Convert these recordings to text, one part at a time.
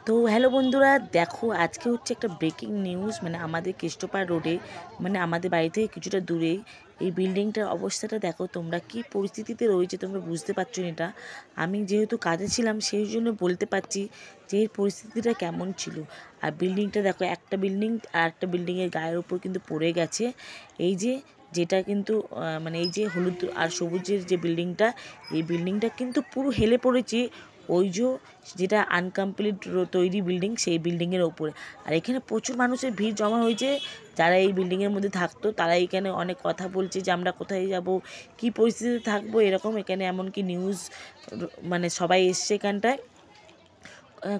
তো হ্যালো বন্ধুরা, দেখো আজকে হচ্ছে একটা ব্রেকিং নিউজ। মানে আমাদের কেষ্টপাড় রোডে, মানে আমাদের বাড়ি থেকে কিছুটা দূরেই এই বিল্ডিংটার অবস্থাটা দেখো তোমরা, কি পরিস্থিতিতে রয়েছে তোমরা বুঝতে পারছো না। এটা আমি যেহেতু কাজে ছিলাম সেই জন্য বলতে পারছি যে এর পরিস্থিতিটা কেমন ছিল। আর বিল্ডিংটা দেখো, একটা বিল্ডিং আর একটা বিল্ডিংয়ের গায়ের উপর কিন্তু পড়ে গেছে। এই যে যেটা কিন্তু মানে এই যে হলুদ আর সবুজের যে বিল্ডিংটা, এই বিল্ডিংটা কিন্তু পুরো হেলে পড়েছে ওই যেটা আনকমপ্লিট তৈরি বিল্ডিং, সেই বিল্ডিংয়ের ওপরে। আর এখানে প্রচুর মানুষের ভিড় জমা হয়েছে, যারা এই বিল্ডিংয়ের মধ্যে থাকতো তারা এখানে অনেক কথা বলছে যে আমরা কোথায় যাব, কী পরিস্থিতিতে থাকবো এরকম। এখানে এমনকি নিউজ মানে সবাই এসছে এখানটায়,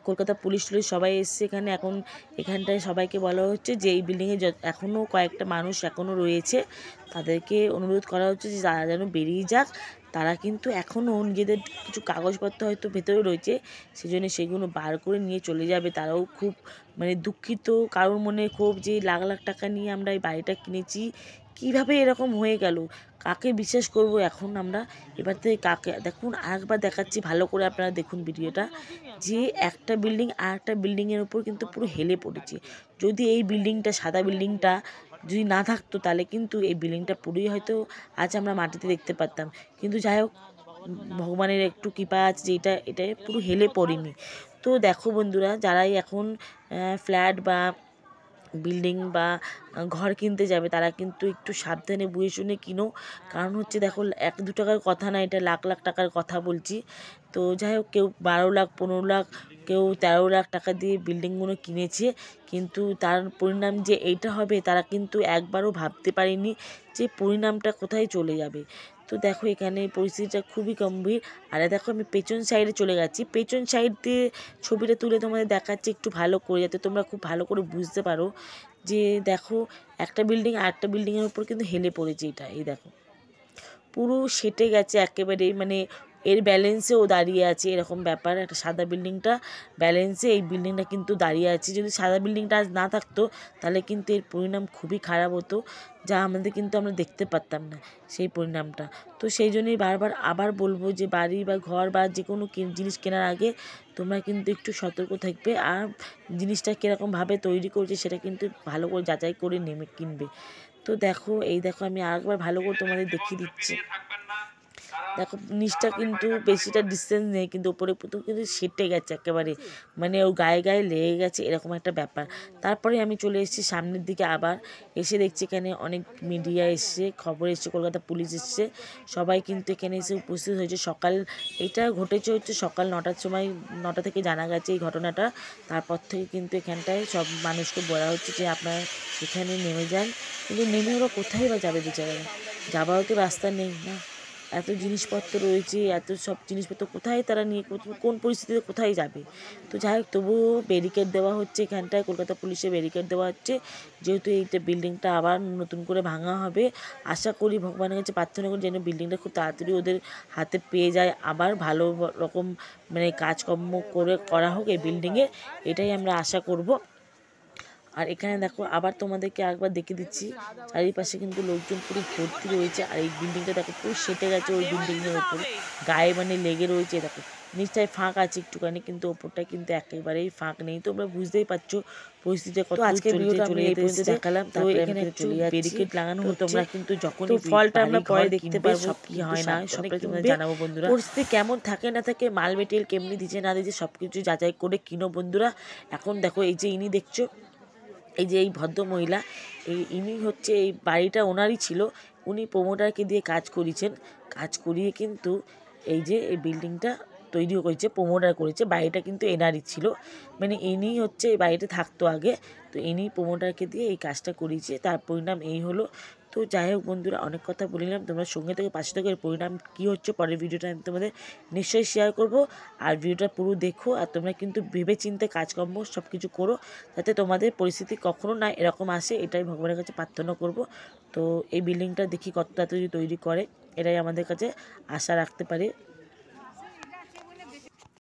কলকাতা পুলিশ টুলিশ সবাই এসছে এখানে। এখন এখানটায় সবাইকে বলা হচ্ছে যে এই বিল্ডিংয়ে এখনও কয়েকটা মানুষ এখনও রয়েছে, তাদেরকে অনুরোধ করা হচ্ছে যে তারা যেন বেরিয়ে যাক। তারা কিন্তু এখনও নিজেদের কিছু কাগজপত্র হয়তো ভেতরে রয়েছে, সেজন্য সেগুলো বার করে নিয়ে চলে যাবে। তারাও খুব মানে দুঃখিত, কারোর মনে ক্ষোভ যে লাখ লাখ টাকা নিয়ে আমরা এই বাড়িটা কিনেছি, কিভাবে এরকম হয়ে গেল, কাকে বিশ্বাস করব এখন আমরা। এবার থেকে কাকে দেখুন, আরেকবার দেখাচ্ছি ভালো করে, আপনারা দেখুন ভিডিওটা, যে একটা বিল্ডিং আর একটা বিল্ডিংয়ের উপর কিন্তু পুরো হেলে পড়েছে। যদি এই বিল্ডিংটা, সাদা বিল্ডিংটা যদি না থাকতো তাহলে কিন্তু এই বিল্ডিংটা পুরোই হয়তো আজ আমরা মাটিতে দেখতে পারতাম। কিন্তু যাই হোক, ভগবানের একটু কৃপা আছে যে এটা পুরো হেলে পড়েনি। তো দেখো বন্ধুরা, যারাই এখন ফ্ল্যাট বা বিল্ডিং বা ঘর কিনতে যাবে তারা কিন্তু একটু সাবধানে বুঝে শুনে কিনো। কারণ হচ্ছে দেখো, 1-2 টাকার কথা না, এটা লাখ লাখ টাকার কথা বলছি। তো যাই হোক, কেউ 12 লাখ, 15 লাখ, কেউ 13 লাখ টাকা দিয়ে বিল্ডিংগুলো কিনেছে, কিন্তু তার পরিণাম যে এইটা হবে তারা কিন্তু একবারও ভাবতে পারেনি যে পরিণামটা কোথায় চলে যাবে। তো দেখো এখানে পরিস্থিতিটা খুবই গম্ভীর। আর দেখো আমি পেছন সাইডে চলে গেছি, পেছন সাইড দিয়ে ছবিটা তুলে তোমাদের দেখাচ্ছি একটু ভালো করে, যাতে তোমরা খুব ভালো করে বুঝতে পারো যে দেখো, একটা বিল্ডিং আর একটা বিল্ডিংয়ের উপর কিন্তু হেলে পড়েছে। এটা এই দেখো পুরো সেটে গেছে একেবারেই, মানে এর ব্যালেন্সেও দাঁড়িয়ে আছে এরকম ব্যাপার। একটা সাদা বিল্ডিংটা ব্যালেন্সে, এই বিল্ডিংটা কিন্তু দাঁড়িয়ে আছে। যদি সাদা বিল্ডিংটা আজ না থাকতো তাহলে কিন্তু এর পরিণাম খুবই খারাপ হতো, যা আমাদের কিন্তু আমরা দেখতে পারতাম না সেই পরিণামটা। তো সেই জন্যই বারবার আবার বলবো যে বাড়ি বা ঘর বা যে কোনো জিনিস কেনার আগে তোমরা কিন্তু একটু সতর্ক থাকবে, আর জিনিসটা কীরকমভাবে তৈরি করছে সেটা কিন্তু ভালো করে যাচাই করে নেমে কিনবে। তো দেখো, এই দেখো আমি আরেকবার ভালো করে তোমাদের দেখিয়ে দিচ্ছি। দেখো নিচটা কিন্তু বেশিটা ডিস্টেন্স নেই, কিন্তু ওপরে পুরো কিন্তু সেটে গেছে একেবারে, মানে ও গায়ে গায়ে লেগে গেছে এরকম একটা ব্যাপার। তারপরে আমি চলে এসেছি সামনের দিকে, আবার এসে দেখছি এখানে অনেক মিডিয়া এসছে, খবর এসছে, কলকাতা পুলিশ এসছে, সবাই কিন্তু এখানে এসে উপস্থিত হয়েছে। সকাল এটা ঘটেছে হচ্ছে সকাল 9টার সময়, 9টা থেকে জানা গেছে এই ঘটনাটা। তারপর থেকে কিন্তু এখানটায় সব মানুষকে বলা হচ্ছে যে আপনারা এখানে নেমে যান। কিন্তু নেমে ওরা কোথায় বা যাবে বেচারারা, যাবারও তো রাস্তা নেই না। এত জিনিসপত্র রয়েছে, এত সব জিনিসপত্র কোথায় তারা নিয়ে কোন পরিস্থিতিতে কোথায় যাবে। তো যাই হোক, তবুও ব্যারিকেড দেওয়া হচ্ছে এখানটায়, কলকাতা পুলিশে ব্যারিকেড দেওয়া হচ্ছে, যেহেতু এইটা বিল্ডিংটা আবার নতুন করে ভাঙা হবে। আশা করি, ভগবানের কাছে প্রার্থনা করি যেন বিল্ডিংটা খুব তাড়াতাড়ি ওদের হাতে পেয়ে যায়, আবার ভালো রকম মানে কাজকর্ম করা হোক এই বিল্ডিংয়ে, এটাই আমরা আশা করব। আর এখানে দেখো আবার তোমাদেরকে একবার দেখে দিচ্ছি, চারিপাশে কিন্তু লোকজন পুরো ভর্তি রয়েছে। আর এই বিল্ডিংটা দেখো পুরো সেটে গেছে ওই বিল্ডিংয়ের ওপর, গায়ে মানে লেগে রয়েছে। দেখো নিচটায় ফাঁক আছে একটুখানি, কিন্তু ওপরটায় কিন্তু একেবারেই ফাঁক নেই। তোমরা বুঝতেই পারছো পরিস্থিতি কত আজকে ভিডিওটা চলে এই পর্যন্ত দেখালাম। তো এখানে একটু ব্যারিকেড লাগানো হচ্ছে, তোমরা কিন্তু যখন ফলটা আমরা পরে দেখতে পারবো সব কি হয় না, সবটাই তোমাদের জানাবো বন্ধুরা। পরিস্থিতি কেমন থাকে না থাকে, মাল মেটেরিয়াল কেমনি দিচ্ছে না দিচ্ছে, সব কিছু যাচাই করে কিনো বন্ধুরা। এখন দেখো এই যে ইনি দেখছো, এই যে এই ভদ্র মহিলা, ইনি হচ্ছে এই বাড়িটা ওনারই ছিল, উনি প্রমোটারকে দিয়ে কাজ করিয়েছেন। কাজ করিয়ে কিন্তু এই যে এই বিল্ডিংটা তৈরি করেছে, প্রমোটার করেছে। বাড়িটা কিন্তু এনারই ছিল, মানে ইনি হচ্ছে এই বাড়িতে থাকতো আগে। তো ইনি প্রমোটারকে দিয়ে এই কাজটা করিয়েছে, তার পরিণাম এই হলো। তো যাই হোক বন্ধুরা, অনেক কথা বলিলাম, তোমরা সঙ্গে থেকে পাশে থেকে পরিণাম কী হচ্ছে পরের ভিডিওটা আমি তোমাদের নিশ্চয়ই শেয়ার করব। আর ভিডিওটা পুরো দেখো, আর তোমরা কিন্তু ভেবে চিন্তে কাজকর্ম সব কিছু করো, যাতে তোমাদের পরিস্থিতি কখনো না এরকম আসে, এটাই ভগবানের কাছে প্রার্থনা করব। তো এই বিল্ডিংটা দেখি কত তাড়াতাড়ি তৈরি করে, এটাই আমাদের কাছে আশা রাখতে পারে।